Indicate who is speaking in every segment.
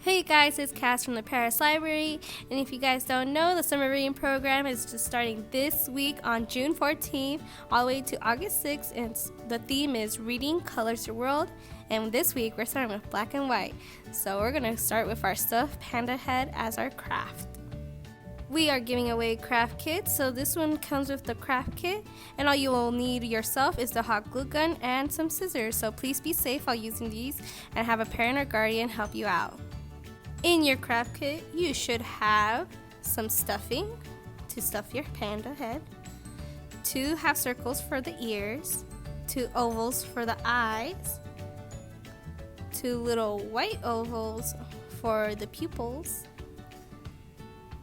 Speaker 1: Hey guys, it's Cass from the Perris Library, and if you guys don't know, the summer reading program is just starting this week on June 14th all the way to August 6th, and the theme is Reading Colors Your World, and this week we're starting with black and white. So we're going to start with our stuffed panda head as our craft. We are giving away craft kits, so this one comes with the craft kit, and all you will need yourself is the hot glue gun and some scissors, so please be safe while using these and have a parent or guardian help you out. In your craft kit, you should have some stuffing to stuff your panda head, 2 half circles for the ears, 2 ovals for the eyes, 2 little white ovals for the pupils,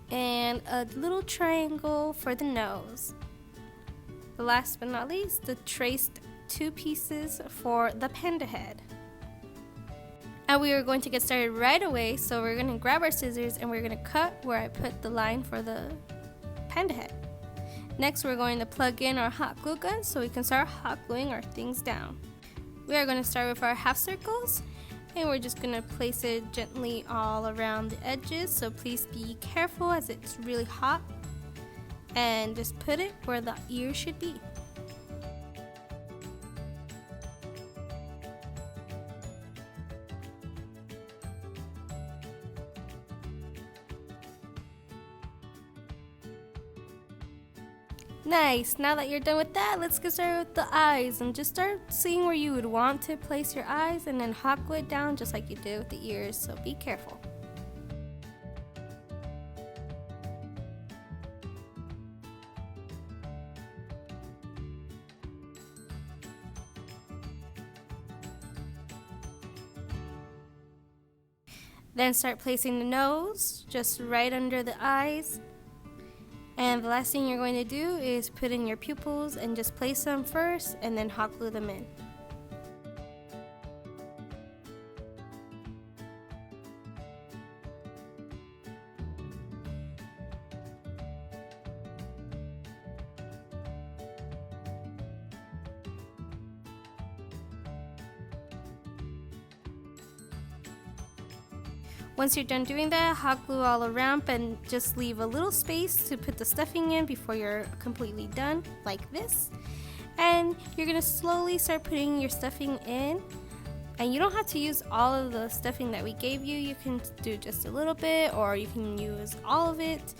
Speaker 1: and a little triangle for the nose. Last but not least, the traced 2 pieces for the panda head. And we are going to get started right away, so we're going to grab our scissors and we're going to cut where I put the line for the panda head. Next, we're going to plug in our hot glue gun so we can start hot gluing our things down. We are going to start with our half circles, and we're just going to place it gently all around the edges, so please be careful as it's really hot, and just put it where the ear should be. Nice, now that you're done with that, let's get started with the eyes and just start seeing where you would want to place your eyes and then hot glue it down just like you did with the ears, so be careful. Then start placing the nose just right under the eyes. And the last thing you're going to do is put in your pupils and just place them first and then hot glue them in. Once you're done doing that, hot glue all around and just leave a little space to put the stuffing in before you're completely done, like this. And you're going to slowly start putting your stuffing in. And you don't have to use all of the stuffing that we gave you. You can do just a little bit, or you can use all of it.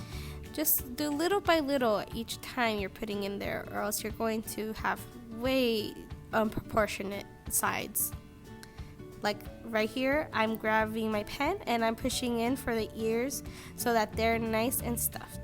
Speaker 1: Just do little by little each time you're putting in there, or else you're going to have way unproportionate sides. Like right here, I'm grabbing my pen and I'm pushing in for the ears so that they're nice and stuffed.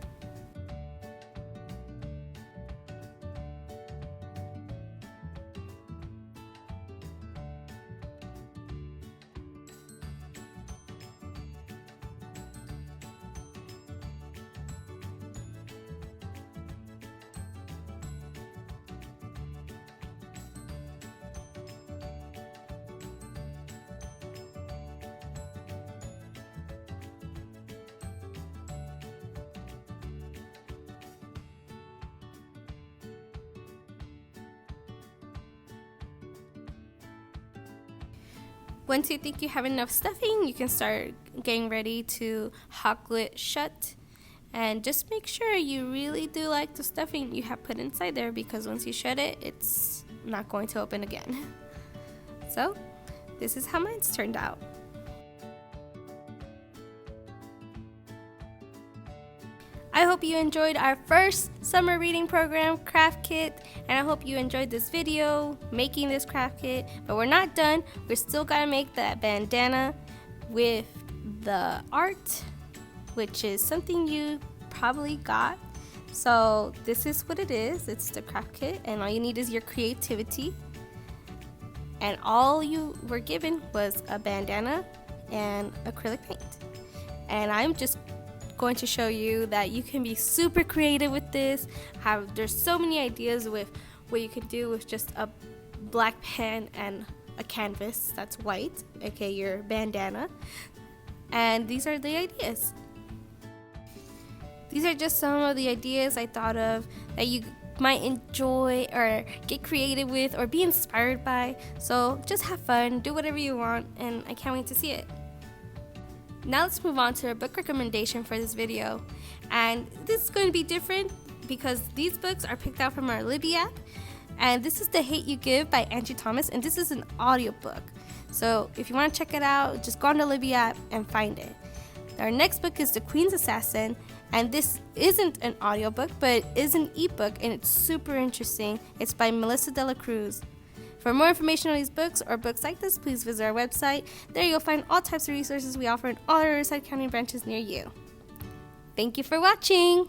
Speaker 1: Once you think you have enough stuffing, you can start getting ready to hot glue it shut. And just make sure you really do like the stuffing you have put inside there, because once you shut it, it's not going to open again. So, this is how mine's turned out. I hope you enjoyed our first summer reading program craft kit, and I hope you enjoyed this video making this craft kit. But we're not done. We're still gotta make that bandana with the art, which is something you probably got. So this is what it is. It's the craft kit, and all you need is your creativity. And all you were given was a bandana and acrylic paint. And I'm just going to show you that you can be super creative with this. There's so many ideas with what you can do with just a black pen and a canvas that's white, aka your bandana. And these are the ideas. These are just some of the ideas I thought of that you might enjoy or get creative with or be inspired by. So just have fun, do whatever you want, and I can't wait to see it. Now let's move on to our book recommendation for this video. And this is going to be different because these books are picked out from our Libby app. And this is The Hate You Give by Angie Thomas, and this is an audiobook. So if you want to check it out, just go on the Libby app and find it. Our next book is The Queen's Assassin, and this isn't an audiobook, but it is an ebook, and it's super interesting. It's by Melissa De La Cruz. For more information on these books or books like this, please visit our website. There you'll find all types of resources we offer in all our Riverside County branches near you. Thank you for watching!